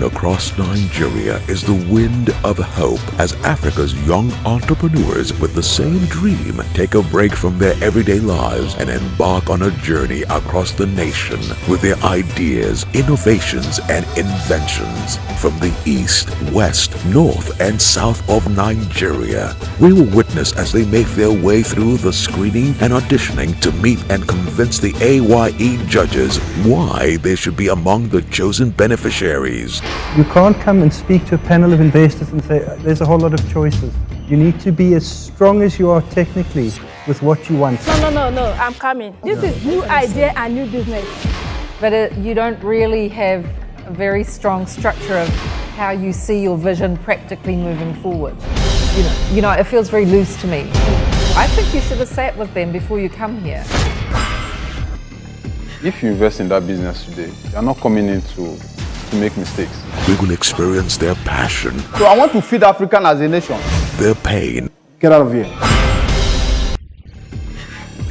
Blown across Nigeria is the wind of hope as Africa's young entrepreneurs with the same dream take a break from their everyday lives and embark on a journey across the nation with their ideas, innovations, and inventions. From the east, west, north, and south of Nigeria, we will witness as they make their way through the screening and auditioning to meet and convince the A.Y.E judges why they should be among the chosen beneficiaries. You can't come and speak to a panel of investors and say, there's a whole lot of choices. You need to be as strong as you are technically with what you want. No, I'm coming. This is new idea and new business. But you don't really have a very strong structure of how you see your vision practically moving forward. You know, it feels very loose to me. I think you should have sat with them before you come here. If you invest in that business today, you're not coming in to make mistakes. We will experience their passion. So I want to feed African as a nation. Their pain. Get out of here.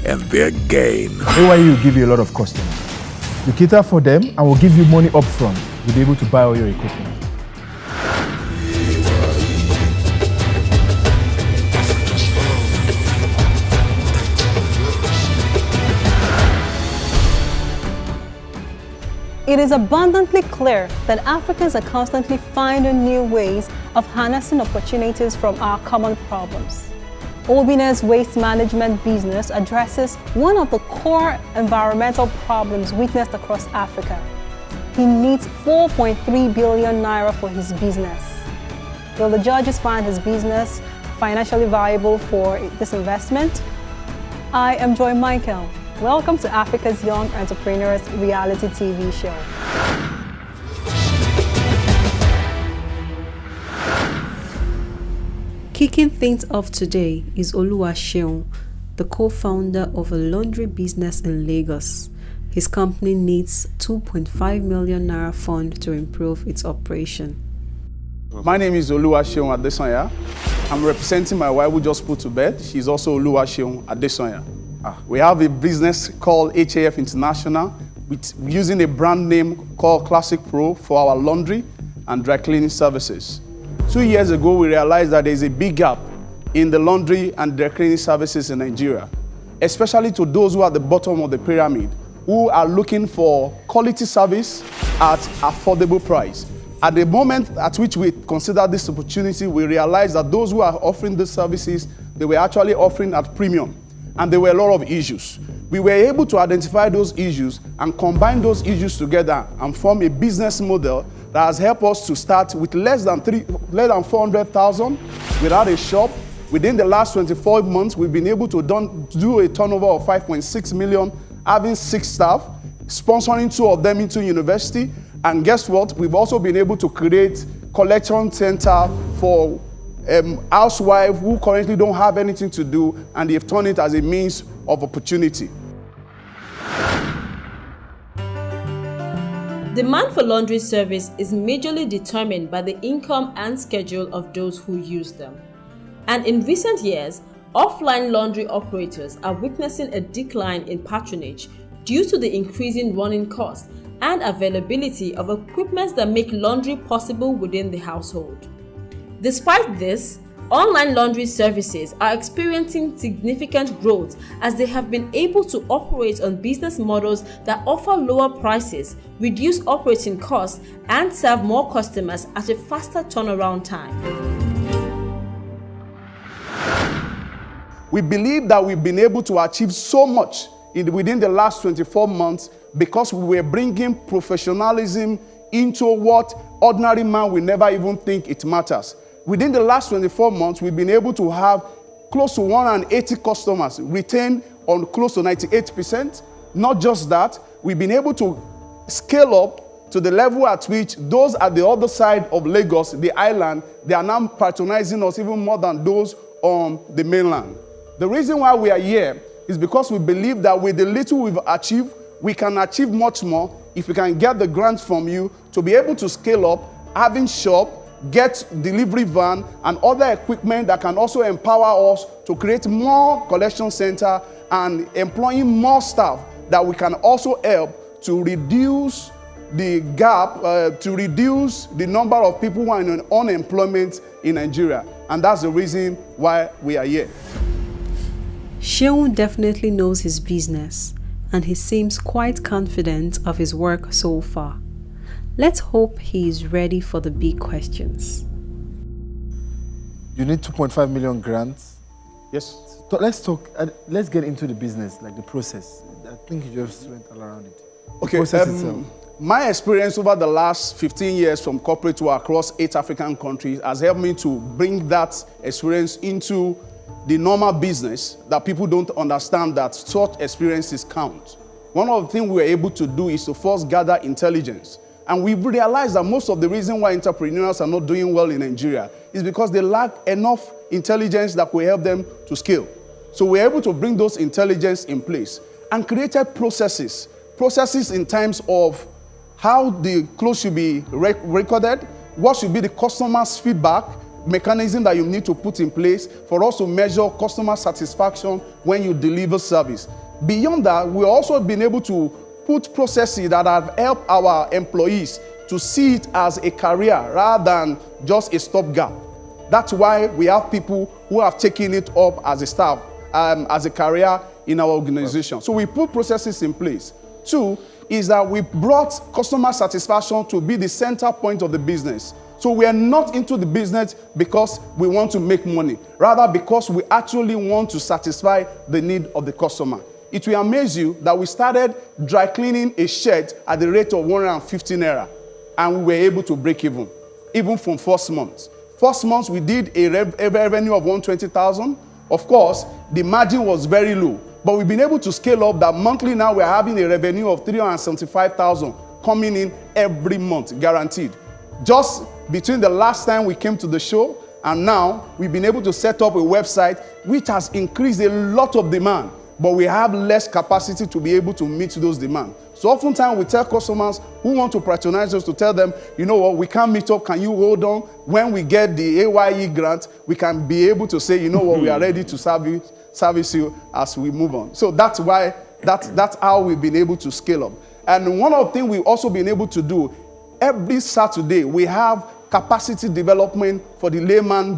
And their gain. A.Y.E will give you a lot of customers. You cater for them and will give you money up front. You'll be able to buy all your equipment. It is abundantly clear that Africans are constantly finding new ways of harnessing opportunities from our common problems. Obina's waste management business addresses one of the core environmental problems witnessed across Africa. He needs 4.3 billion naira for his business. Will the judges find his business financially viable for this investment? I am Joy Michael. Welcome to Africa's Young Entrepreneurs reality TV show. Kicking things off today is Oluwaseun, the co-founder of a laundry business in Lagos. His company needs 2.5 million naira fund to improve its operation. My name is Oluwaseun Adesanya. I'm representing my wife who just put to bed. She's also Oluwaseun Adesanya. We have a business called HAF International using a brand name called Classic Pro for our laundry and dry cleaning services. 2 years ago, we realized that there's a big gap in the laundry and dry cleaning services in Nigeria, especially to those who are at the bottom of the pyramid, who are looking for quality service at affordable price. At the moment at which we consider this opportunity, we realized that those who are offering these services, they were actually offering at premium. And there were a lot of issues. We were able to identify those issues and combine those issues together and form a business model that has helped us to start with less than 400,000 without a shop. Within the last 24 months, we've been able to do a turnover of 5.6 million, having 6 staff, sponsoring 2 of them into university. And guess what? We've also been able to create collection center for housewives who currently don't have anything to do, and they've turned it as a means of opportunity. Demand for laundry service is majorly determined by the income and schedule of those who use them. And in recent years, offline laundry operators are witnessing a decline in patronage due to the increasing running costs and availability of equipment that make laundry possible within the household. Despite this, online laundry services are experiencing significant growth as they have been able to operate on business models that offer lower prices, reduce operating costs, and serve more customers at a faster turnaround time. We believe that we've been able to achieve so much within the last 24 months because we were bringing professionalism into what ordinary man will never even think it matters. Within the last 24 months, we've been able to have close to 180 customers retained on close to 98%. Not just that, we've been able to scale up to the level at which those at the other side of Lagos, the island, they are now patronizing us even more than those on the mainland. The reason why we are here is because we believe that with the little we've achieved, we can achieve much more if we can get the grants from you to be able to scale up, having shop, get delivery van and other equipment that can also empower us to create more collection center and employing more staff that we can also help to reduce the gap, to reduce the number of people who are in unemployment in Nigeria. And that's the reason why we are here. Sheung definitely knows his business, and he seems quite confident of his work so far. Let's hope he is ready for the big questions. You need 2.5 million grants. Yes. So let's get into the business, like the process. I think you just went all around it. The Okay, process itself. my experience over the last 15 years from corporate to across 8 African countries has helped me to bring that experience into the normal business, that people don't understand that such experiences count. One of the things we were able to do is to first gather intelligence. And we've realized that most of the reason why entrepreneurs are not doing well in Nigeria is because they lack enough intelligence that will help them to scale. So we're able to bring those intelligence in place and created processes in terms of how the clothes should be recorded, what should be the customer's feedback mechanism that you need to put in place for us to measure customer satisfaction when you deliver service. Beyond that, we've also been able to put processes that have helped our employees to see it as a career rather than just a stopgap. That's why we have people who have taken it up as a staff, as a career in our organization. So we put processes in place. 2 is that we brought customer satisfaction to be the center point of the business. So we are not into the business because we want to make money, rather because we actually want to satisfy the need of the customer. It will amaze you that we started dry cleaning a shirt at the rate of 150 naira, and we were able to break even from first month. First month, we did a revenue of 120,000. Of course, the margin was very low, but we've been able to scale up that monthly. Now we're having a revenue of 375,000 coming in every month, guaranteed. Just between the last time we came to the show and now, we've been able to set up a website which has increased a lot of demand, but we have less capacity to be able to meet those demands. So oftentimes we tell customers who want to patronize us to tell them, you know what, we can't meet up, can you hold on? When we get the A.Y.E grant, we can be able to say, you know what, we are ready to service you as we move on. So that's why, that's how we've been able to scale up. And one of the things we've also been able to do, every Saturday, we have capacity development for the layman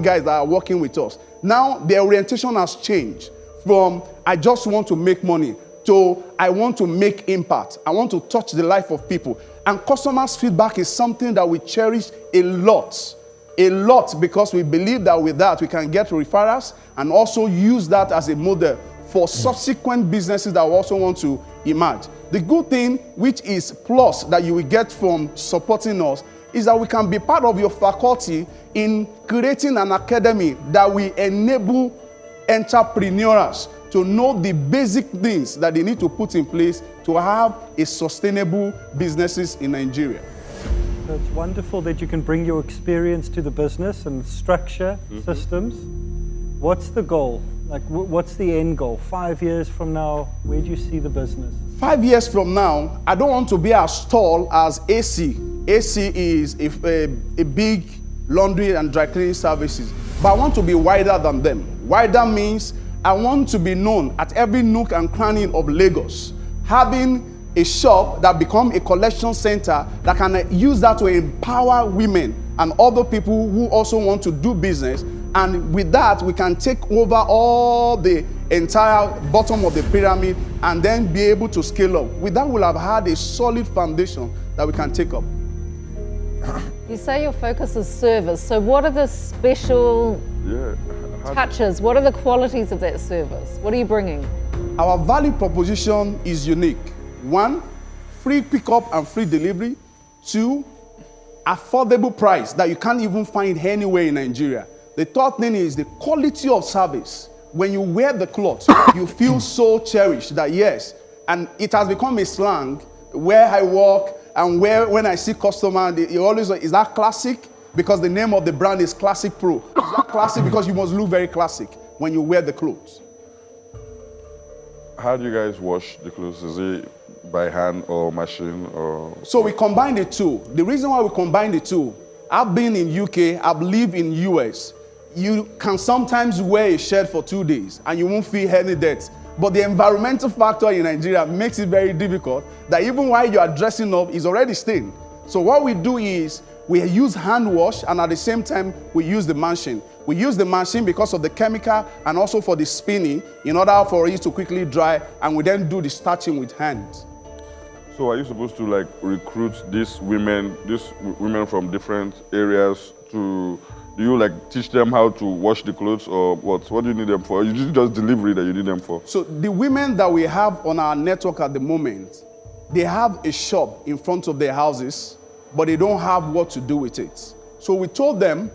guys that are working with us. Now, the orientation has changed from, I just want to make money, to I want to make impact. I want to touch the life of people. And customers' feedback is something that we cherish a lot, because we believe that with that, we can get referrals and also use that as a model for subsequent businesses that we also want to emerge. The good thing, which is plus that you will get from supporting us, is that we can be part of your faculty in creating an academy that will enable entrepreneurs to know the basic things that they need to put in place to have a sustainable businesses in Nigeria. So it's wonderful that you can bring your experience to the business and structure systems. What's the goal? Like, what's the end goal? 5 years from now, where do you see the business? 5 years from now, I don't want to be as tall as AC. AC is a big laundry and dry cleaning services, but I want to be wider than them. Wider means I want to be known at every nook and cranny of Lagos, having a shop that becomes a collection center that can use that to empower women and other people who also want to do business. And with that, we can take over all the entire bottom of the pyramid and then be able to scale up. With that, we'll have had a solid foundation that we can take up. You say your focus is service, so what are the special touches? What are the qualities of that service? What are you bringing? Our value proposition is unique. 1, free pickup and free delivery. 2, affordable price that you can't even find anywhere in Nigeria. The third thing is the quality of service. When you wear the clothes, you feel so cherished that yes, and it has become a slang where I walk and when I see customer, they always say, is that classic? Because the name of the brand is Classic Pro. Is that classic? Because you must look very classic when you wear the clothes. How do you guys wash the clothes? Is it by hand or machine or? So we combine the two. The reason why we combine the two, I've been in UK, I've lived in US. You can sometimes wear a shirt for 2 days and you won't feel any dirt. But the environmental factor in Nigeria makes it very difficult that even while you are dressing up, it's already stained. So what we do is we use hand wash, and at the same time, we use the machine. We use the machine because of the chemical and also for the spinning in order for it to quickly dry, and we then do the starching with hands. So are you supposed to like recruit these women from different areas to, do you like teach them how to wash the clothes or what? What do you need them for? Is it just delivery that you need them for? So the women that we have on our network at the moment, they have a shop in front of their houses, but they don't have what to do with it. So we told them,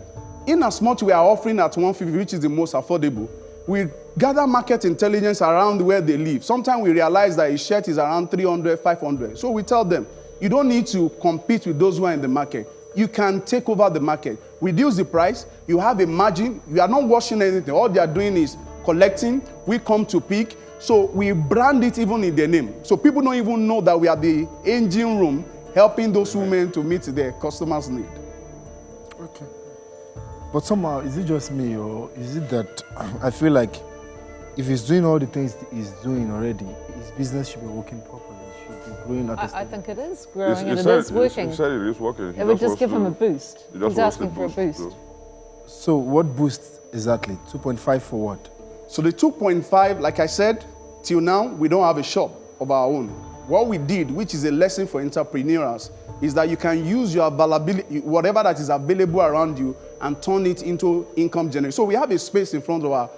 in as much we are offering at 150, which is the most affordable, we gather market intelligence around where they live. Sometimes we realize that a shirt is around 300, 500. So we tell them, you don't need to compete with those who are in the market. You can take over the market. Reduce the price. You have a margin. You are not washing anything. All they are doing is collecting. We come to pick. So we brand it even in their name. So people don't even know that we are the engine room helping those women to meet their customers' need. Okay. But somehow, is it just me, or is it that I feel like if he's doing all the things he's doing already, his business should be working properly, it should be growing at a I think it is growing and it is working. He said it is working. It would just give him a boost. He's asking for a boost. So what boost exactly? 2.5 for what? So the 2.5, like I said, till now, we don't have a shop of our own. What we did, which is a lesson for entrepreneurs, is that you can use your availability, whatever that is available around you, and turn it into income generation. So we have a space in front of our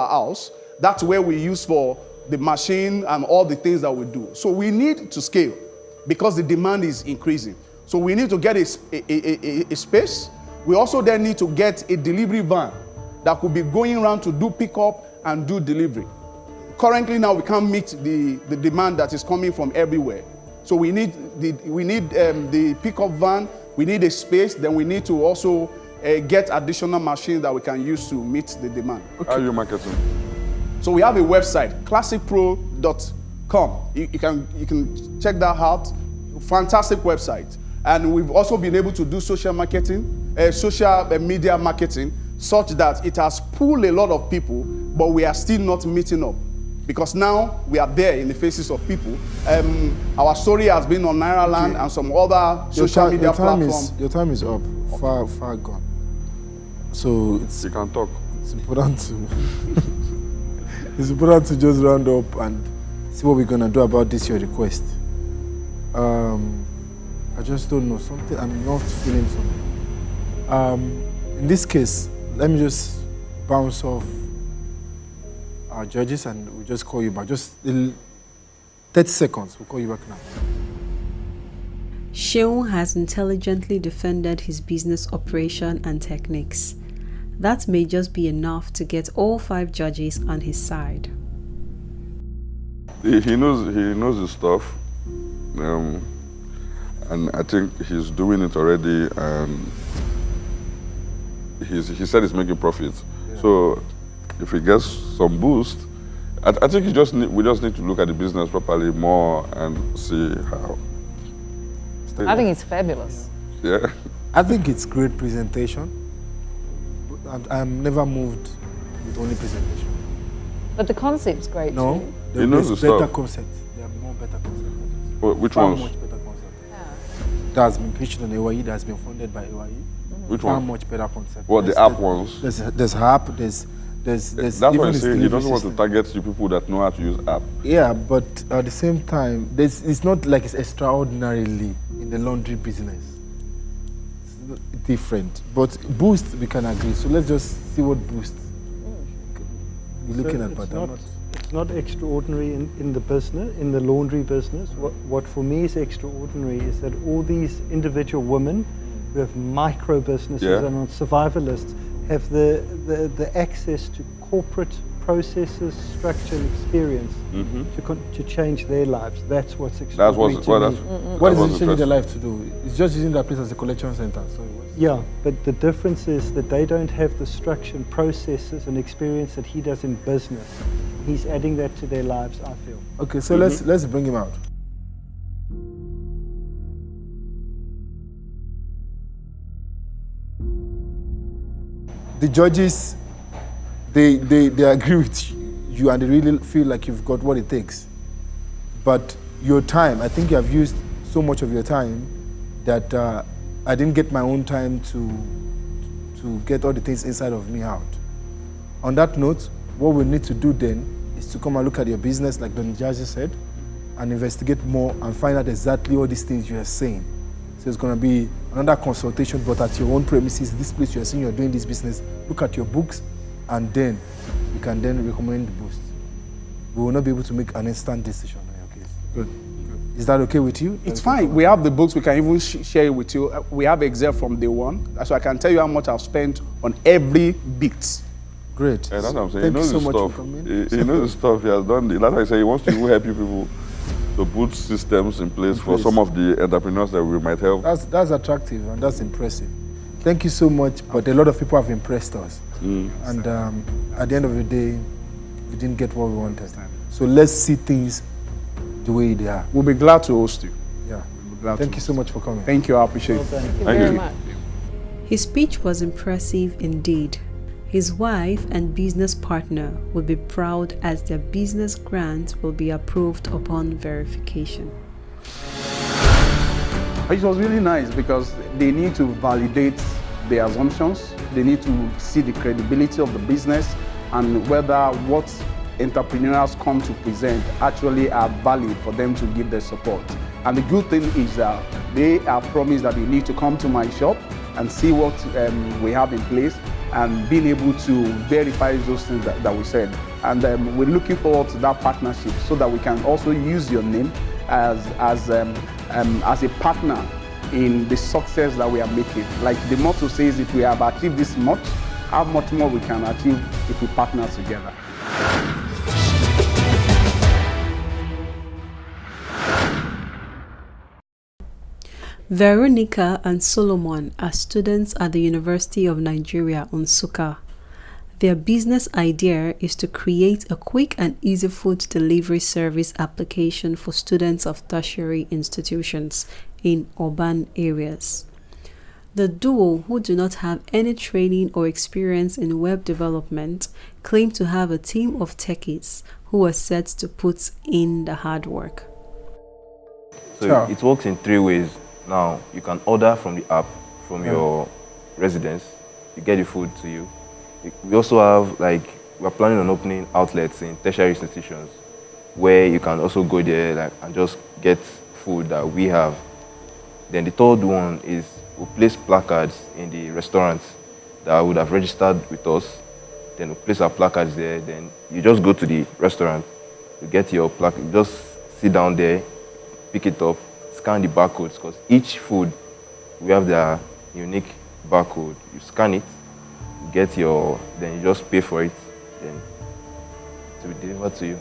house. That's where we use for the machine and all the things that we do. So we need to scale because the demand is increasing. So we need to get a space. We also then need to get a delivery van that could be going around to do pickup and do delivery. Currently now we can't meet the demand that is coming from everywhere. So we need the pickup van, we need a space, then we need to also get additional machines that we can use to meet the demand. Okay. How are you marketing? So we have a website, classicpro.com. You can check that out. Fantastic website. And we've also been able to do social marketing, social media marketing, such that it has pulled a lot of people, but we are still not meeting up. Because now we are there in the faces of people. Our story has been on Nairaland and some other social media platforms. Your time is up, far gone. So you can talk. It's important to it's important to just round up and see what we're gonna do about this your request. I just don't know something. I'm not feeling something. In this case, let me just bounce off our judges and we'll just call you back. Just 30 seconds, we'll call you back now. Sheung has intelligently defended his business operation and techniques. That may just be enough to get all 5 judges on his side. He knows his stuff, and I think he's doing it already, and he said he's making profits. Yeah. So if he gets some boost, I think we just need to look at the business properly more and see how. I think it's fabulous. Yeah. I think it's great presentation. I'm never moved with only presentation. But the concept's great no, too. There's better concepts. There are more better concepts. Well, which ones? Much better concepts. Yeah. That has been pitched on A.Y.E, that has been funded by A.Y.E. Mm-hmm. Which far one? Much better concepts. Well, the app ones. There's app. There's that's what I'm saying. He doesn't want to target the people that know how to use app. Yeah, but at the same time, it's not like it's extraordinarily in the laundry business. It's different. But Boost, we can agree. So let's just see what Boost we're looking at. But it's not extraordinary in the business, in the laundry business. What for me is extraordinary is that all these individual women who have micro businesses and are survivalists have the access to corporate processes, structure, and experience to change their lives. That's what's extraordinary What is it changing their life to do? It's just using that place as a collection center. So yeah, but the difference is that they don't have the structure and processes and experience that he does in business. He's adding that to their lives, I feel. Okay, so let's bring him out. The judges, they agree with you and they really feel like you've got what it takes. But your time, I think you have used so much of your time that I didn't get my own time to get all the things inside of me out. On that note, what we need to do then is to come and look at your business, like Don Jazzy said, and investigate more and find out exactly all these things you are saying. So it's going to be another consultation, but at your own premises, this place you are saying you're doing this business, look at your books, and then you can then recommend the Boost. We will not be able to make an instant decision on your case. Good. Is that okay with you? It's fine. We have the books. We can even share it with you. We have Excel from day one. So I can tell you how much I've spent on every bit. Great. Yeah, that's what I'm saying. Thank he knows you so his much stuff. for coming. He knows the stuff. He has done. That's why I say he wants to even help you people to put systems in place for some of the entrepreneurs that we might help. That's attractive and that's impressive. Thank you so much. But a lot of people have impressed us. And at the end of the day, we didn't get what we wanted. So let's see things the way they are. We'll be glad to host you. Yeah. Thank you so much for coming. Thank you. I appreciate it. Thank you very much. His speech was impressive indeed. His wife and business partner will be proud as their business grant will be approved upon verification. It was really nice because they need to validate their assumptions. They need to see the credibility of the business and whether what entrepreneurs come to present actually are valid for them to give their support. And the good thing is that they are promised that they need to come to my shop and see what we have in place and being able to verify those things that we said. And we're looking forward to that partnership so that we can also use your name as a partner in the success that we are making. Like the motto says, if we have achieved this much, how much more we can achieve if we partner together. Veronica and Solomon are students at the University of Nigeria, Nsukka. Their business idea is to create a quick and easy food delivery service application for students of tertiary institutions in urban areas. The duo, who do not have any training or experience in web development, claim to have a team of techies who are set to put in the hard work. So it works in 3 ways. Now, you can order from the app from your residence. You get the food to you. We also have, we're planning on opening outlets in tertiary institutions where you can also go there and just get food that we have. Then the third one is we'll place placards in the restaurants that would have registered with us. Then we'll place our placards there. Then you just go to the restaurant, you get your placard, just sit down there, pick it up, scan the barcodes, because each food, we have their unique barcode. You scan it, get your, then you just pay for it, then it will be delivered to you.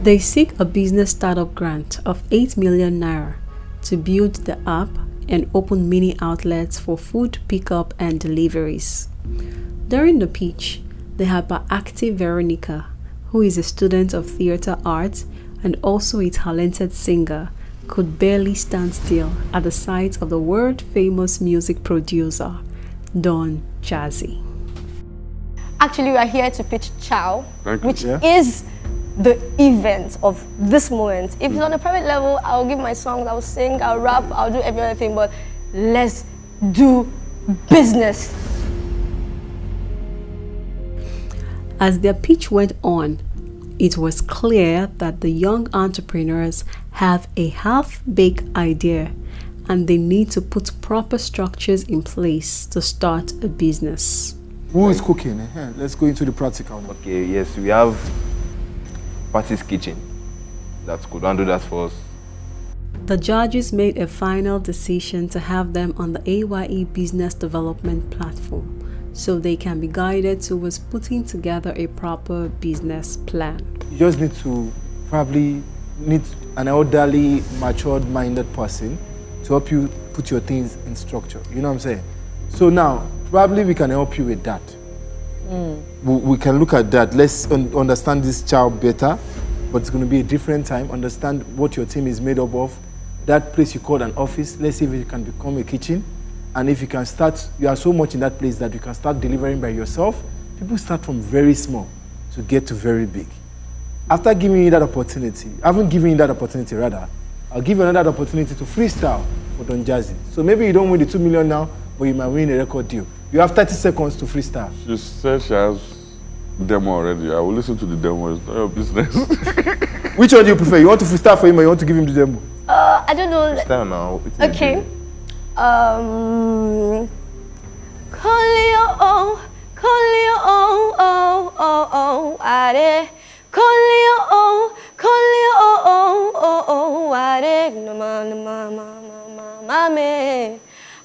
They seek a business startup grant of 8 million naira to build the app and open mini outlets for food pickup and deliveries. During the pitch, the hyperactive Veronica, who is a student of theater arts and also a talented singer, could barely stand still at the sight of the world-famous music producer, Don Jazzy. Actually, we are here to pitch Chow, which Yeah. is the event of this moment. If it's on a private level, I'll give my songs, I'll sing, I'll rap, I'll do every other thing, but let's do business. As their pitch went on, it was clear that the young entrepreneurs have a half-baked idea and they need to put proper structures in place to start a business. Who is cooking? Let's go into the practical now. Okay, yes, we have Party's Kitchen that could handle that for us. The judges made a final decision to have them on the A.Y.E business development platform so they can be guided towards putting together a proper business plan. You just need to probably need an elderly, matured-minded person to help you put your things in structure. You know what I'm saying? So now, probably we can help you with that. We can look at that. Let's understand this child better, but it's going to be a different time. Understand what your team is made up of. That place you call an office, let's see if it can become a kitchen. And if you can start, you are so much in that place that you can start delivering by yourself. People start from very small. to get to very big. After giving you that opportunity, I'll give you another opportunity to freestyle for Don Jazzy. So maybe you don't win the 2 million now, but you might win a record deal. You have 30 seconds to freestyle. She said she has demo already. I will listen to the demo. It's not your business. Which one do you prefer? You want to freestyle for him or you want to give him the demo? I don't know. Freestyle now. Okay.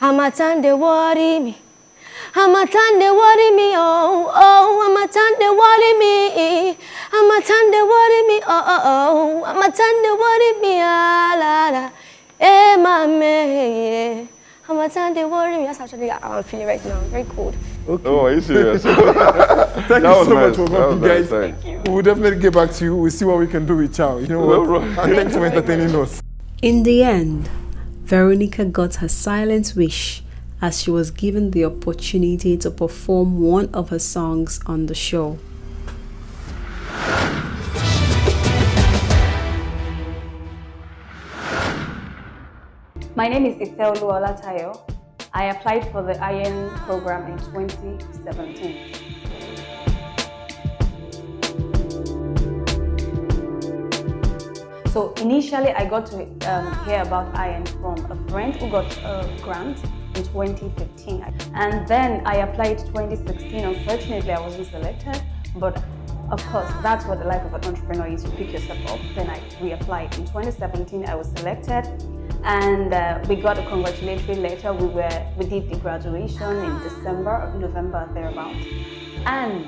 Hamatan de worry me. Hamatan de worry me, oh, oh, Hamatan de worry me. Hamatan de worry me, oh, oh, oh, Hamatan de worry me, ah, la, la. Eh, mame. Hamatan de worry me. That's actually how I'm feeling right now. Very cold. Okay. Oh, are you serious? Thank you so much for coming, guys. Thank you. We'll definitely get back to you. We'll see what we can do with Chow. You know what? And thanks for entertaining us. In the end, Veronica got her silent wish as she was given the opportunity to perform one of her songs on the show. My name is Ifeolu Olatayo. I applied for the A.Y.E program in 2017. So initially I got to hear about A.Y.E from a friend who got a grant in 2015. And then I applied 2016. Unfortunately, I wasn't selected, but of course, that's what the life of an entrepreneur is. You pick yourself up. Then I reapplied. In 2017, I was selected, and we got a congratulatory letter. We did the graduation in December, November, thereabout, and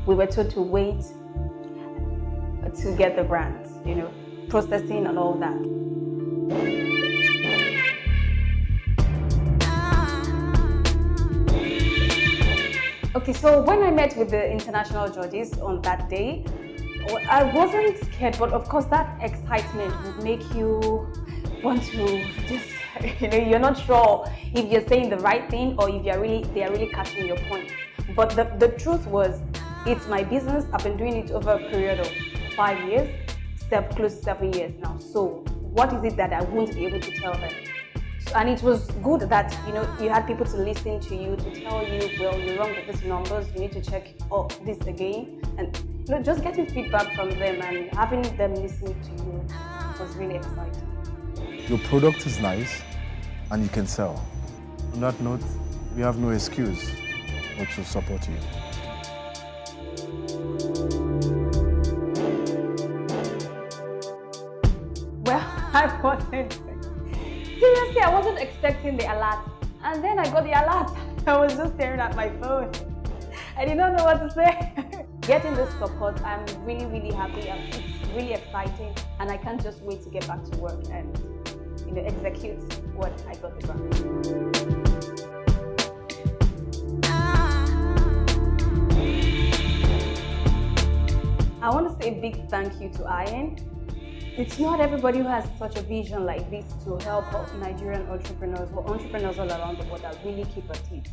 we were told to wait to get the grant, you know, processing and all that. Okay, so when I met with the international judges on that day, I wasn't scared, but of course that excitement would make you want to just, you know, you're not sure if you're saying the right thing or if they are really catching your point. But the truth was, it's my business. I've been doing it over a period of 5 years, close to 7 years now. So what is it that I won't be able to tell them? And it was good that, you know, you had people to listen to you, to tell you, well, you're wrong with these numbers, you need to check this again. And, you know, just getting feedback from them and having them listen to you was really exciting. Your product is nice and you can sell. On that note, we have no excuse but to support you. Well, seriously, I wasn't expecting the alert. And then I got the alert. I was just staring at my phone. I did not know what to say. Getting this support, I'm really, really happy. It's really exciting. And I can't just wait to get back to work and, you know, execute what I got the grant. I want to say a big thank you to A.Y.E. It's not everybody who has such a vision like this to help Nigerian entrepreneurs or entrepreneurs all around the world that really keep at it.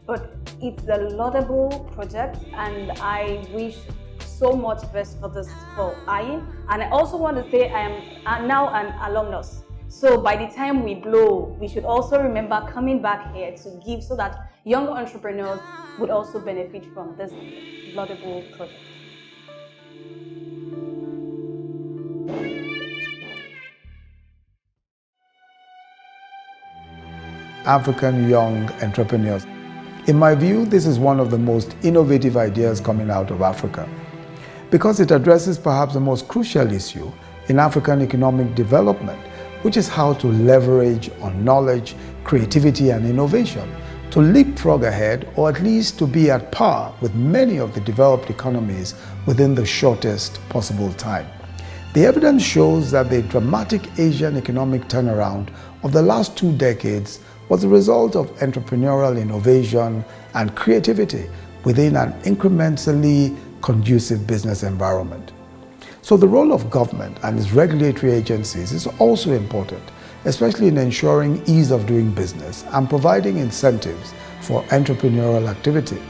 But it's a laudable project, and I wish so much best for A.Y.E. And I also want to say I am now an alumnus. So by the time we blow, we should also remember coming back here to give so that younger entrepreneurs would also benefit from this laudable project. African young entrepreneurs. In my view, this is one of the most innovative ideas coming out of Africa because it addresses perhaps the most crucial issue in African economic development, which is how to leverage on knowledge, creativity, and innovation to leapfrog ahead, or at least to be at par with many of the developed economies within the shortest possible time. The evidence shows that the dramatic Asian economic turnaround of the last 2 decades was the result of entrepreneurial innovation and creativity within an incrementally conducive business environment. So the role of government and its regulatory agencies is also important, especially in ensuring ease of doing business and providing incentives for entrepreneurial activity.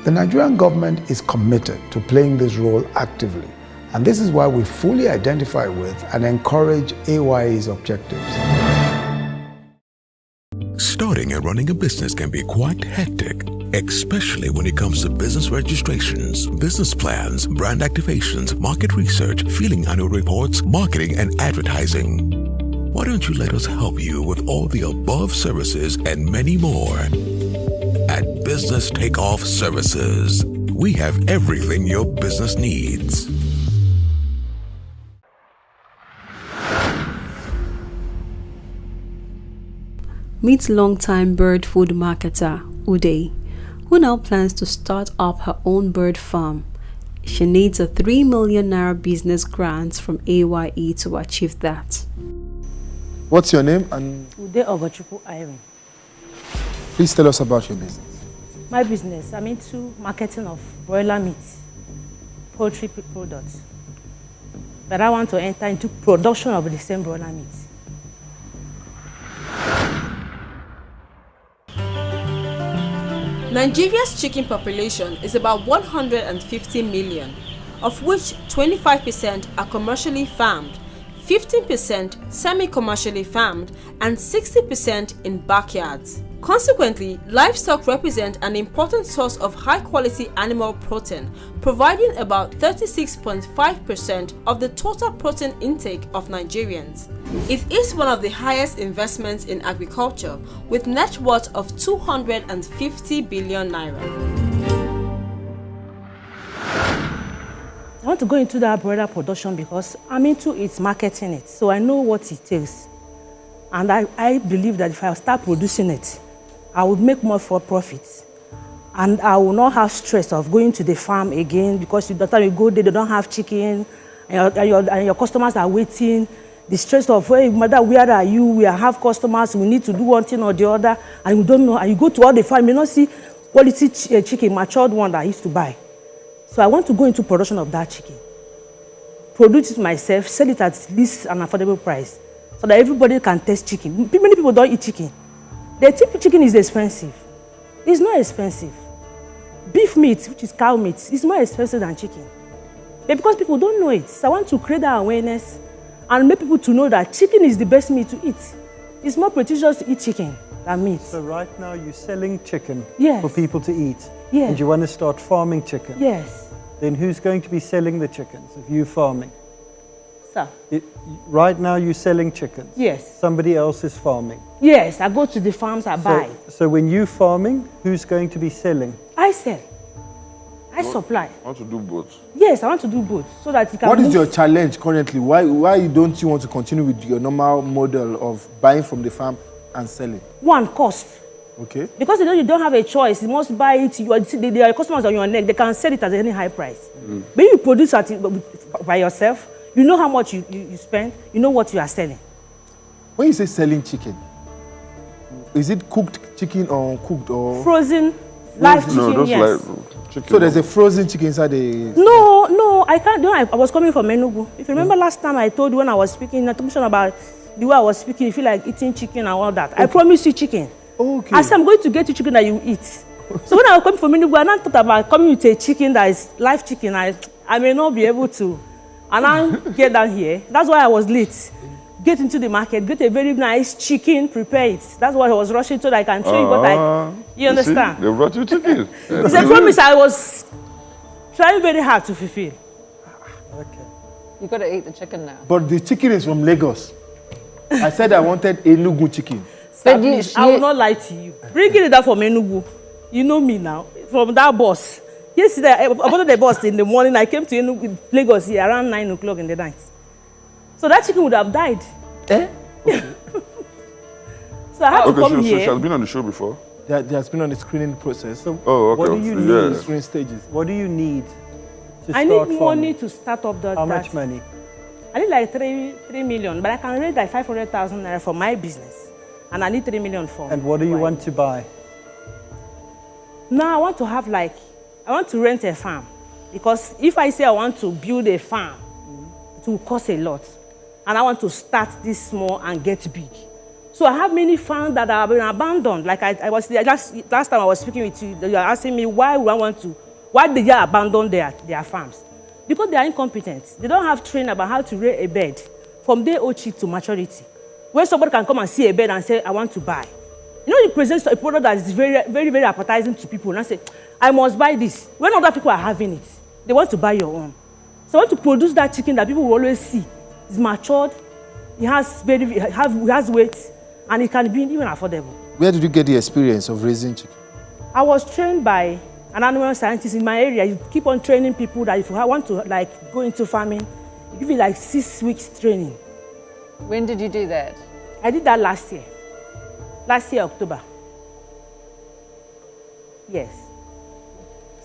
The Nigerian government is committed to playing this role actively, and this is why we fully identify with and encourage A.Y.E's objectives. Starting and running a business can be quite hectic, especially when it comes to business registrations, business plans, brand activations, market research, filing annual reports, marketing, and advertising. Why don't you let us help you with all the above services and many more? At Business Takeoff Services, we have everything your business needs. Meet longtime bird food marketer Uday, who now plans to start up her own bird farm. She needs a 3 million naira business grant from A.Y.E to achieve that. What's your name? And Uday Ogochukwu Irene. please tell us about your business. My business, I'm into marketing of broiler meat, poultry products. But I want to enter into production of the same broiler meat. Nigeria's chicken population is about 150 million, of which 25% are commercially farmed, 15% semi-commercially farmed, and 60% in backyards. Consequently, livestock represent an important source of high-quality animal protein, providing about 36.5% of the total protein intake of Nigerians. It is one of the highest investments in agriculture, with net worth of 250 billion naira. I want to go into that broiler production because I'm into it, marketing it, so I know what it takes. And I believe that if I start producing it, I will make more for profits. And I will not have stress of going to the farm again because by the time you go there, they don't have chicken, and your customers are waiting. The stress of, hey, mother, where are you? We have customers, we need to do one thing or the other, and you don't know. And you go to all the farm, you may not see quality chicken, matured one that I used to buy. So I want to go into production of that chicken. Produce it myself, sell it at least an affordable price, so that everybody can taste chicken. Many people don't eat chicken. They think chicken is expensive. It's not expensive. Beef meat, which is cow meat, is more expensive than chicken. But because people don't know it, so I want to create that awareness and make people to know that chicken is the best meat to eat. It's more prestigious to eat chicken than meat. So right now you're selling chicken Yes. for people to eat. Yes. And you want to start farming chicken. Yes. Then who's going to be selling the chickens if you're farming? Sir. Right now you're selling chickens. Yes. Somebody else is farming. Yes, I go to the farms, I buy. So when you're farming, who's going to be selling? I sell. I supply. I want to do both. Yes, I want to do both so that you can What move. is your challenge currently? Why don't you want to continue with your normal model of buying from the farm and selling? One, cost. Okay. Because you don't have a choice. You must buy it. There are customers on your neck. They can sell it at any high price. But you produce it by yourself, you know how much you spend, you know what you are selling. When you say selling chicken, is it cooked chicken or uncooked or Frozen, live chicken, No, those yes. like chicken. So there's a frozen chicken inside the... No, I can't do it. I was coming from Enugu. If you remember last time I told you when I was speaking, I mentioned about the way I was speaking, you feel like eating chicken and all that. Okay. I promise you chicken. Okay. I said I'm going to get you chicken that you eat. So when I was coming from Enugu, I not thought about coming with a chicken that is live chicken. I may not be able to. And I get down here. That's why I was late. Get into the market, get a very nice chicken, prepare it. That's why I was rushing so that I can show you what you understand? See, they brought you chicken. It's a promise I was trying very hard to fulfill. Okay. You got to eat the chicken now. But the chicken is from Lagos. I said I wanted Enugu chicken. I will not lie to you. Bringing it down from Enugu. You know me now. From that bus. Yesterday, I boarded the bus in the morning. I came to Enugu, Lagos here around 9 o'clock in the night. So that chicken would have died. Eh? Okay. So I had to come here. So she has been on the show before? There has been on the screening process. So okay. What do you need? The screening stages. What do you need to start I need farming? money to start up that. How much money? I need like 3 million, but I can raise like 500,000 naira for my business. And I need 3 million for. And what do you want to buy? Now I want to have I want to rent a farm. Because if I say I want to build a farm, it will cost a lot. And I want to start this small and get big. So I have many farms that have been abandoned. Like I was last time I was speaking with you, you are asking me why they abandon their farms. Because they are incompetent. They don't have training about how to rear a bird from day old chick to maturity. Where somebody can come and see a bird and say, I want to buy. You know, you present a product that is very, very, very appetizing to people and I say, I must buy this. When other people are having it, they want to buy your own. So I want to produce that chicken that people will always see. It's matured, it has weight, and it can be even affordable. Where did you get the experience of raising chicken? I was trained by an animal scientist in my area. You keep on training people that if you want to go into farming, you give you 6 weeks training. When did you do that? I did that last year. Last year, October. Yes.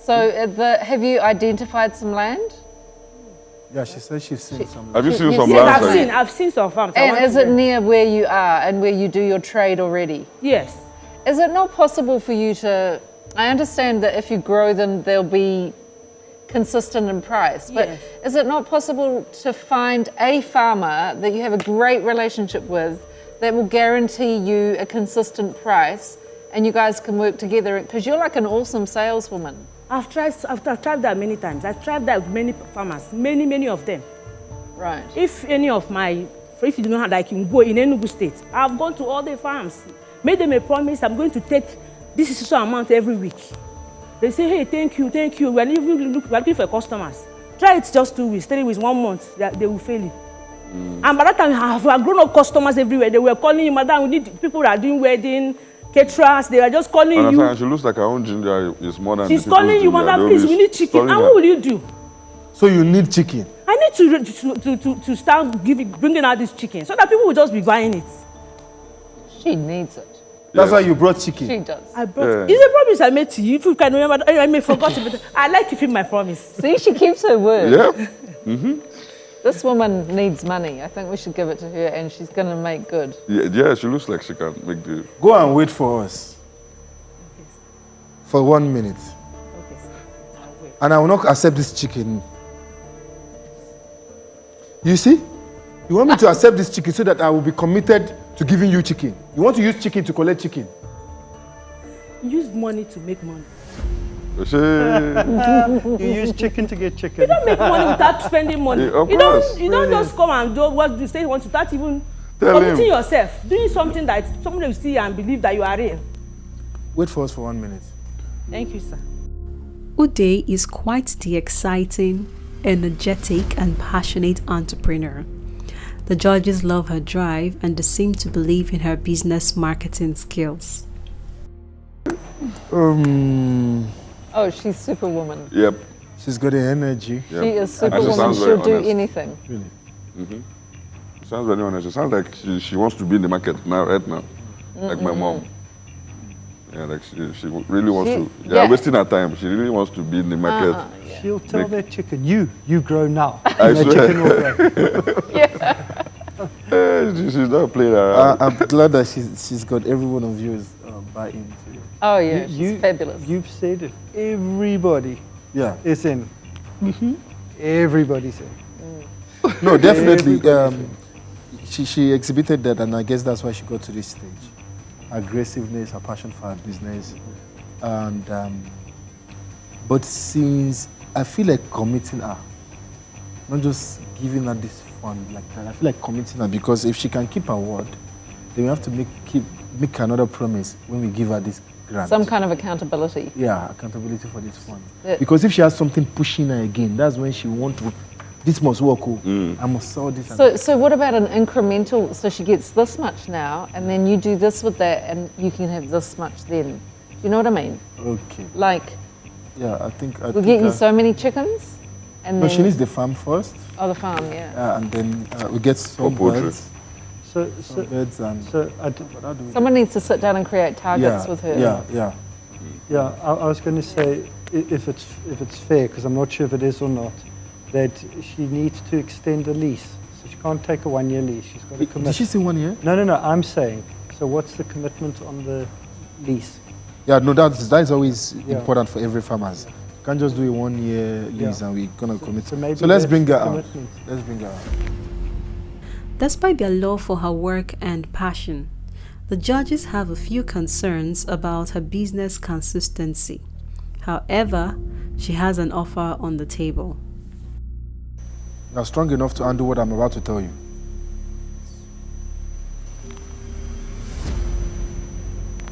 So have you identified some land? Yeah, she said she's seen some. Have you seen some yes, land? I've seen some farms. And is it near where you are and where you do your trade already? Yes. Is it not possible for you to, I understand that if you grow them, they'll be consistent in price, but yes. Is it not possible to find a farmer that you have a great relationship with that will guarantee you a consistent price and you guys can work together? Because you're like an awesome saleswoman. I've tried that many times. I've tried that with many farmers, many of them. Right. If you know how I can go in Enugu State, I've gone to all the farms, made them a promise, I'm going to take this so amount every week. They say, hey, thank you. We're looking for customers. Try it just 2 weeks, 3 weeks, 1 month, they will fail you. And by that time, I've grown up customers everywhere. They were calling you, madam, we need people that are doing wedding, caterers, they were just calling you. She looks like her own ginger is more than she's calling you, madam, please, we need chicken. And what will you do? So you need chicken? I need to start bringing out this chicken so that people will just be buying it. She needs it. That's why you brought chicken? She does. I brought It's a promise I made to you. If you can remember, I may forgot it, but I like keeping my promise. See, she keeps her word. Yeah. This woman needs money. I think we should give it to her and she's going to make good. Yeah, she looks like she can make the... Go and wait for us. Okay. For 1 minute. Okay, I'll wait. And I will not accept this chicken. You see? You want me to accept this chicken so that I will be committed to giving you chicken. You want to use chicken to collect chicken. Use money to make money. You use chicken to get chicken. You don't make money without spending money. Yeah, you don't just come and do what you say you want to start even committing yourself. Doing something that somebody will see and believe that you are real. Wait for us for 1 minute. Thank you, sir. Uday is quite the exciting, energetic and passionate entrepreneur. The judges love her drive and they seem to believe in her business marketing skills. Oh, she's superwoman. Yep. She's got the energy. Yep. She is superwoman. She'll do anything. Really? She sounds very honest. She sounds like she wants to be in the market now, right now. Like my mom. Yeah, like she really wants to. Yeah, wasting her time. She really wants to be in the market. Yeah. She'll tell that chicken, you grow now. I swear. Chicken will grow. Yeah. She's not playing around. I'm glad that she's got every one of yours buy into it. Oh yeah, she's fabulous. You've said if everybody is in, everybody's in. No, definitely. She exhibited that, and I guess that's why she got to this stage. Aggressiveness, her passion for her business, and but since I feel like committing her, not just giving her this fund like that. I feel like committing her because if she can keep her word, then we have to make another promise when we give her this grant. Some kind of accountability. Yeah, accountability for this fund. Because if she has something pushing her again, that's when she want to. This must work. I must sell this. So what about an incremental? So she gets this much now, and then you do this with that, and you can have this much then. Do you know what I mean? Okay. Like. Yeah, I think. We'll get you so many chickens, and then. she needs the farm first. Oh, the farm, yeah. And then we get some birds. Some birds and. Someone needs to sit down and create targets with her. Yeah. I was going to say if it's fair, because I'm not sure if it is or not, that she needs to extend the lease. So she can't take a 1 year lease. She's got to commit. Did she say 1 year? No. I'm saying. So what's the commitment on the lease? Yeah, no, that's always important for every farmer. You can't just do a 1 year lease and we're gonna commit. So let's bring her out. Let's bring her out. Despite their love for her work and passion, The judges have a few concerns about her business consistency. However, she has an offer on the table. You are strong enough to undo what I'm about to tell you.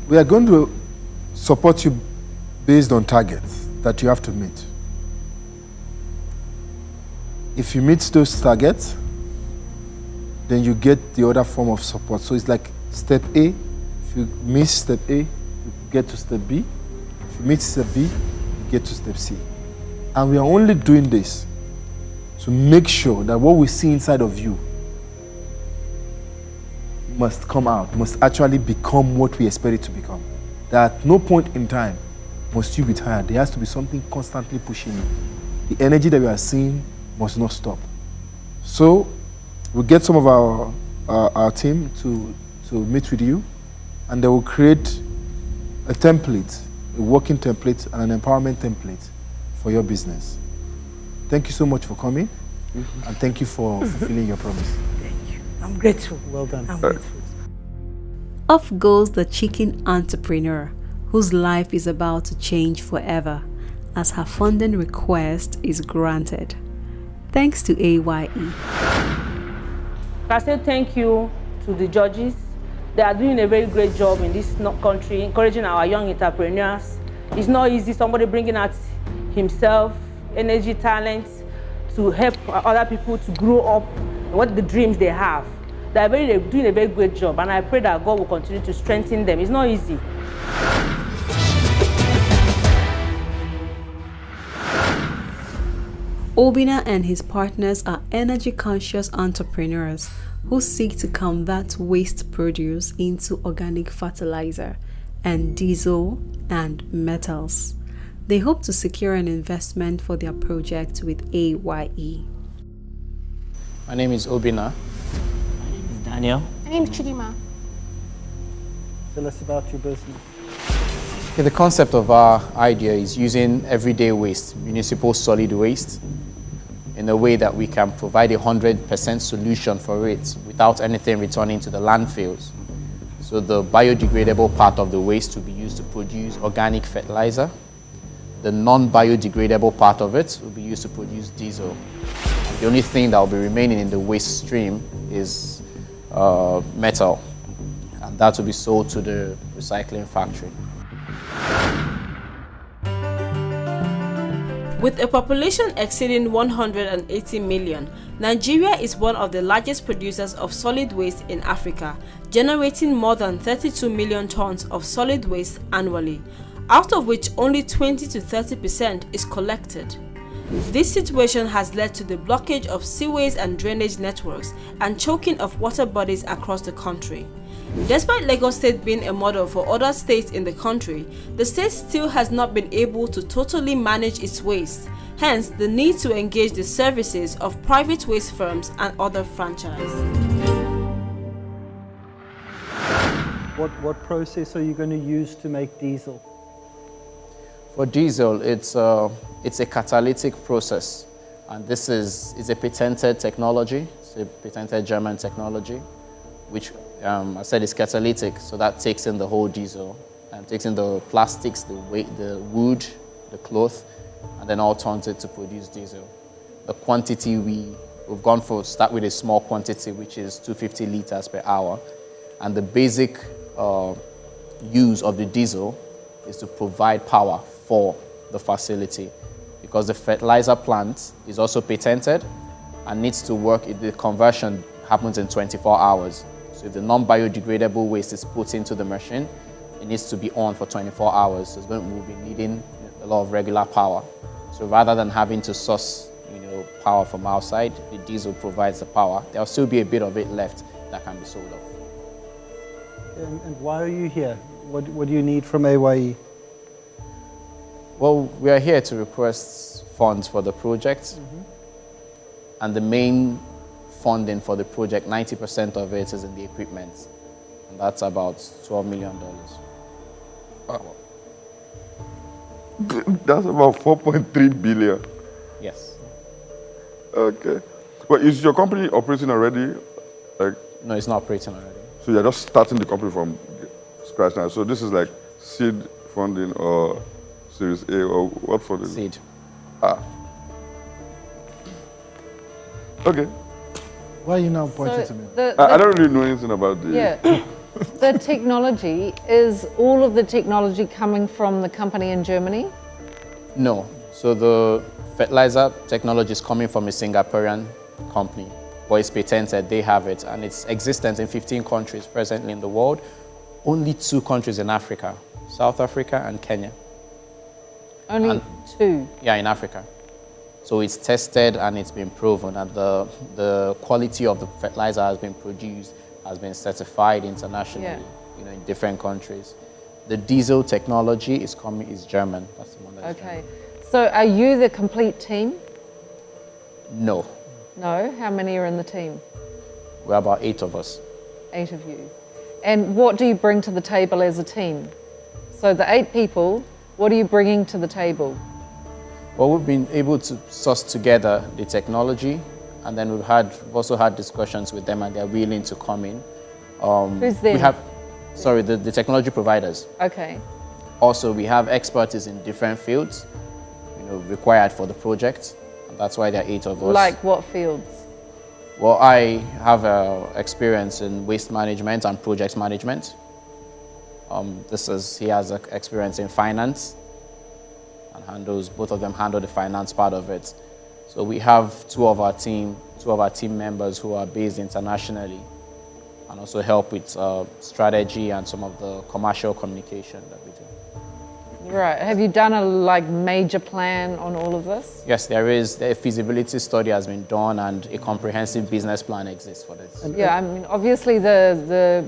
We are going to support you based on targets that you have to meet. If you meet those targets, then you get the other form of support. So it's like step A. If you miss step A, you get to step B. If you meet step B, you get to step C. And we are only doing this to make sure that what we see inside of you must come out, must actually become what we expect it to become. That at no point in time must you be tired. There has to be something constantly pushing you. The energy that we are seeing must not stop. So we'll get some of our team to meet with you, and they will create a template, a working template and an empowerment template for your business. Thank you so much for coming, and thank you for fulfilling your promise. Thank you. I'm grateful. Well done. I'm grateful. Off goes the chicken entrepreneur, whose life is about to change forever as her funding request is granted. Thanks to A.Y.E. I say thank you to the judges. They are doing a very great job in this country, encouraging our young entrepreneurs. It's not easy, somebody bringing out himself, energy, talents, to help other people to grow up and what the dreams they have. They're doing a very great job, and I pray that God will continue to strengthen them. It's not easy. Obinna and his partners are energy-conscious entrepreneurs who seek to convert waste produce into organic fertilizer and diesel and metals. They hope to secure an investment for their project with A.Y.E. My name is Obinna. My name is Daniel. My name is Chidima. Tell us about your business. Okay, the concept of our idea is using everyday waste, municipal solid waste, in a way that we can provide 100% solution for it without anything returning to the landfills. So the biodegradable part of the waste will be used to produce organic fertilizer. The non-biodegradable part of it will be used to produce diesel. And the only thing that will be remaining in the waste stream is metal, and that will be sold to the recycling factory. With a population exceeding 180 million, Nigeria is one of the largest producers of solid waste in Africa, generating more than 32 million tons of solid waste annually, out of which only 20 to 30% is collected. This situation has led to the blockage of seways and drainage networks and choking of water bodies across the country. Despite Lagos State being a model for other states in the country, the state still has not been able to totally manage its waste, hence the need to engage the services of private waste firms and other franchises. What process are you going to use to make diesel? For diesel, it's a catalytic process, and this is a patented technology. It's a patented German technology, which I said is catalytic, so that takes in the whole diesel and takes in the plastics, the wood, the cloth, and then all turns it to produce diesel. The quantity we've gone for, start with a small quantity, which is 250 liters per hour, and the basic use of the diesel is to provide power for the facility, because the fertilizer plant is also patented and needs to work. The conversion happens in 24 hours. So if the non-biodegradable waste is put into the machine, it needs to be on for 24 hours. So we'll be needing a lot of regular power. So rather than having to source, power from outside, the diesel provides the power. There'll still be a bit of it left that can be sold off. And why are you here? What do you need from A.Y.E? Well, we are here to request funds for the project. And the main funding for the project, 90% of it is in the equipment. And that's about $12 million. That's about 4.3 billion. Yes. Okay. Well, is your company operating already? No, it's not operating already. So you're just starting the company from scratch now. So this is like seed funding or Series A or what funding? Seed. Okay. Why are you now pointing to me? I don't really know anything about the... Yeah. The technology, is all of the technology coming from the company in Germany? No. So the fertilizer technology is coming from a Singaporean company, but it's patented, they have it, and it's existent in 15 countries presently in the world. Only 2 countries in Africa, South Africa and Kenya. Only 2? Yeah, in Africa. So it's tested and it's been proven, and the quality of the fertilizer has been produced, has been certified internationally, you know, in different countries. The diesel technology is German. That's the one that is Okay. So are you the complete team? No. No? How many are in the team? We're about 8 of us. 8 of you. And what do you bring to the table as a team? So the 8 people, what are you bringing to the table? Well, we've been able to source together the technology, and then we've also had discussions with them, and they're willing to come in. Who's them? The technology providers. Okay. Also, we have expertise in different fields, you know, required for the project, and that's why there are 8 of us. Like what fields? Well, I have experience in waste management and project management. He has experience in finance, and both of them handle the finance part of it. So we have two of our team members who are based internationally, and also help with strategy and some of the commercial communication that we do. Right. Have you done a major plan on all of this? Yes, there is. A feasibility study has been done, and a comprehensive business plan exists for this. Yeah, I mean, obviously the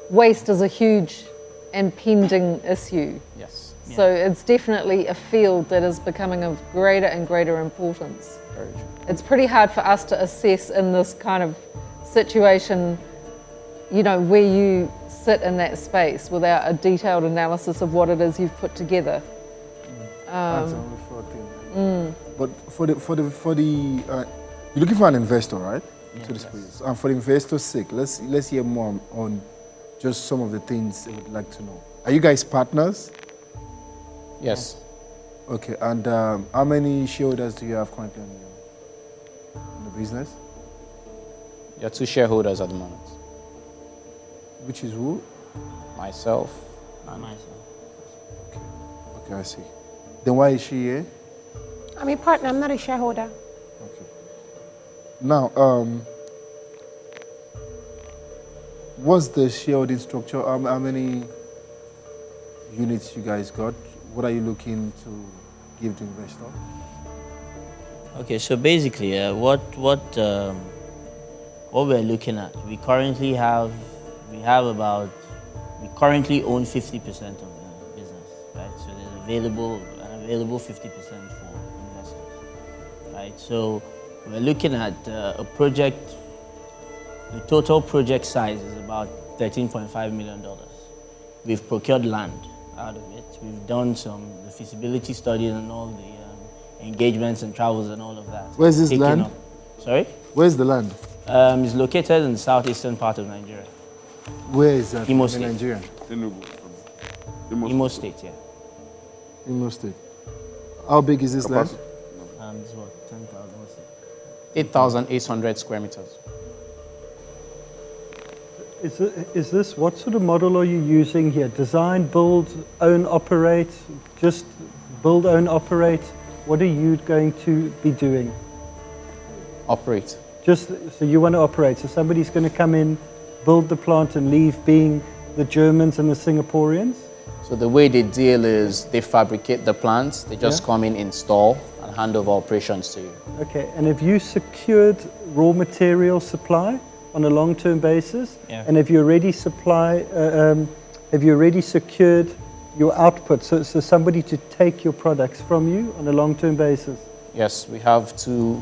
waste is a huge and pending issue. Yes. So it's definitely a field that is becoming of greater and greater importance. Very true. It's pretty hard for us to assess in this kind of situation, you know, where you sit in that space without a detailed analysis of what it is you've put together. That's only 14. But you're looking for an investor, right? Yeah, to this place. And for the investor's sake, let's hear more on just some of the things I would like to know. Are you guys partners? Yes. Okay, and how many shareholders do you have currently in the business? There are 2 shareholders at the moment. Which is who? Myself. And myself. Okay, I see. Then why is she here? I'm a partner, I'm not a shareholder. Now, what's the shareholding structure? How many units you guys got? What are you looking to give to investor? Okay, so basically, what we're looking at, we currently own 50% of the business, right? So there's an available 50% for investors, right? So we're looking at a project. The total project size is about $13.5 million. We've procured land out of it. We've done the feasibility studies and all the engagements and travels and all of that. Where's this land? Sorry? Where's the land? It's located in the southeastern part of Nigeria. Where is that? Imo in State. Nigeria? Imo State, yeah. Imo State. How big is this land? It's what, 10,000? 8,800 square meters. Is this, what sort of model are you using here? Design, build, own, operate? Just build, own, operate? What are you going to be doing? Operate. So you want to operate. So somebody's going to come in, build the plant and leave being the Germans and the Singaporeans? So the way they deal is they fabricate the plants, they just come in, install, and hand over operations to you. Okay, and have you secured raw material supply on a long-term basis? Yeah. And have you already secured your output? So somebody to take your products from you on a long-term basis? Yes, we have 2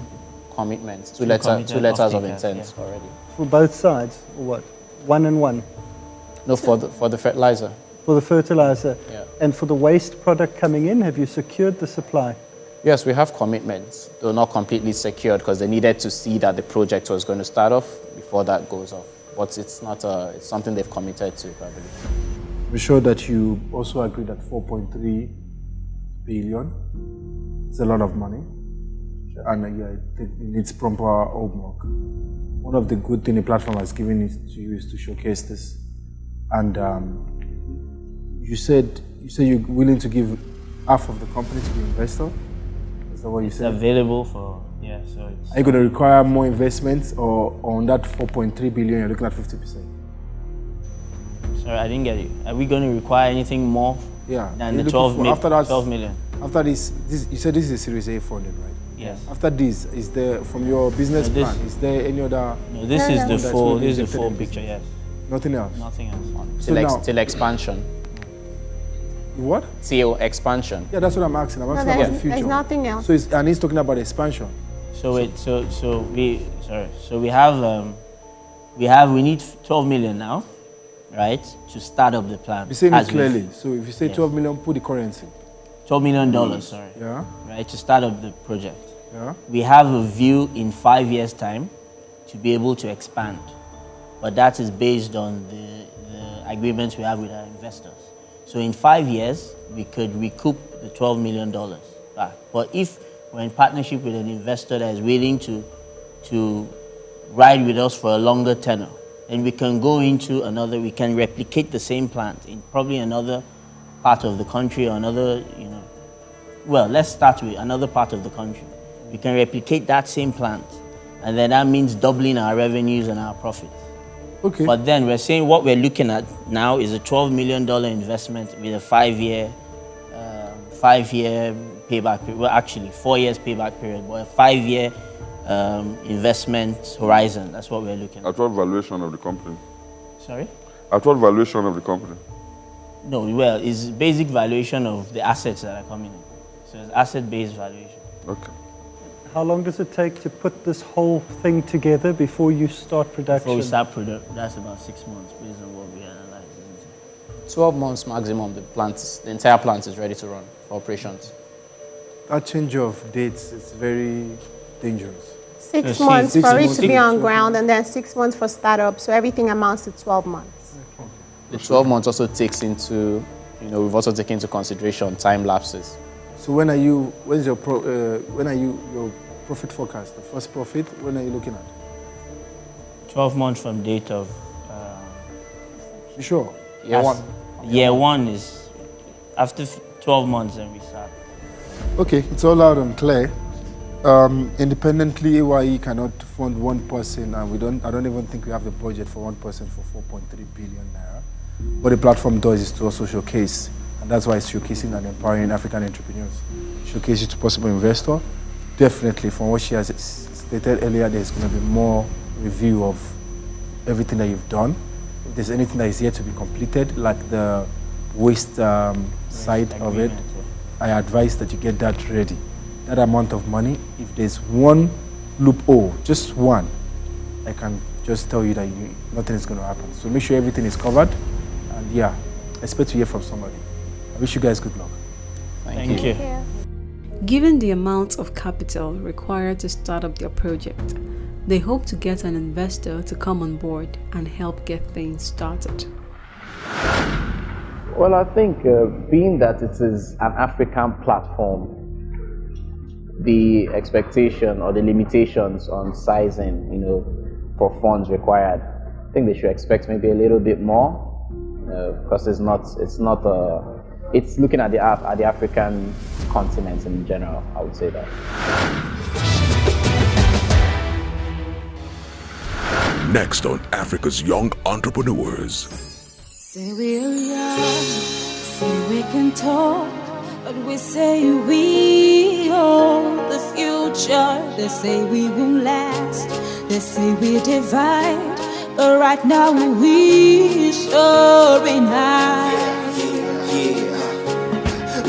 commitments, two letters of intent already. For both sides, or what? 1 and 1? No, for the fertilizer. For the fertilizer. Yeah. And for the waste product coming in, have you secured the supply? Yes, we have commitments. They're not completely secured because they needed to see that the project was going to start off before that goes off. But it's not it's something they've committed to, probably. I'm sure that you also agree that 4.3 billion is a lot of money, and it needs proper homework. One of the good things the platform has given it to you is to showcase this. And you said you're willing to give half of the company to the investor. Is that what you said? It's available for, yeah, so it's... Are you going to require more investments, or on that 4.3 billion, you're looking at 50%? Sorry, I didn't get you. Are we going to require anything more than the 12 million? After this, you said this is a Series A funding, right? Yes. After this, is there, from your business plan, is there any other? No, this is the full. This is the full picture. Yes. Nothing else. Nothing else. So Till expansion. What? Till expansion. Yeah, that's what I'm asking. I'm asking about the future. There's nothing else. So and he's talking about expansion. We need 12 million now, right, to start up the plan. Be saying it clearly. So if you say 12 million, put the currency. $12 million, sorry. Yeah. Right, to start up the project. Yeah. We have a view in 5 years' time to be able to expand, but that is based on the agreements we have with our investors. So in 5 years, we could recoup the $12 million back. But if we're in partnership with an investor that is willing to ride with us for a longer tenure, then we can go into we can replicate the same plant in probably another part of the country, or another, well, let's start with another part of the country. We can replicate that same plant, and then that means doubling our revenues and our profits. Okay. But then we're saying what we're looking at now is a $12 million investment with a 5 year payback period. Well, actually 4 years payback period, but a 5 year investment horizon. That's what we're looking at. At what valuation of the company? Sorry? At what valuation of the company? No, well, it's basic valuation of the assets that are coming in. So it's asset-based valuation. Okay. How long does it take to put this whole thing together before you start production? Before we start production, that's about 6 months based on what we analyze. 12 months maximum, the entire plant is ready to run for operations. That change of dates is very dangerous. 6 months for it to be on ground, and then 6 months for startup, so everything amounts to 12 months. Okay. The 12 months also takes into, we've also taken into consideration time lapses. So when are your profit forecast? The first profit, when are you looking at? 12 months from date of... You sure? Year one. Year one is after 12 months, then we start. Okay, it's all out and clear. Independently, A.Y.E cannot fund one person, and I don't even think we have the budget for one person for 4.3 billion naira. What the platform does is to also showcase, and that's why it's showcasing and empowering African entrepreneurs. Showcase it to possible investor. Definitely, from what she has stated earlier, there's going to be more review of everything that you've done. If there's anything that is yet to be completed, like the waste side of it, I advise that you get that ready. That amount of money, if there's one loophole, just one, I can just tell you that nothing is going to happen. So make sure everything is covered, and yeah, expect to hear from somebody. I wish you guys good luck. Thank you. Given the amount of capital required to start up their project, they hope to get an investor to come on board and help get things started. Well, I think being that it is an African platform, the expectation or the limitations on sizing, for funds required, I think they should expect maybe a little bit more, because it's looking at the African continent in general, I would say that. Next on Africa's Young Entrepreneurs. Say we're young, say we can talk, but we say we own the future. They say we won't last, they say we divide, but right now we soaring high.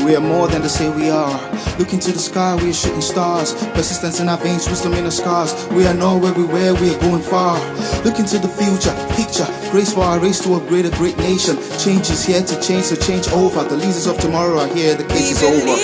We are more than they say we are. Look into the sky, we are shooting stars. Persistence in our veins, wisdom in our scars. We are nowhere we were, we are going far. Look into the future, picture, grace for our race to upgrade a great nation. Change is here to change, so change over. The leaders of tomorrow are here, the case is over.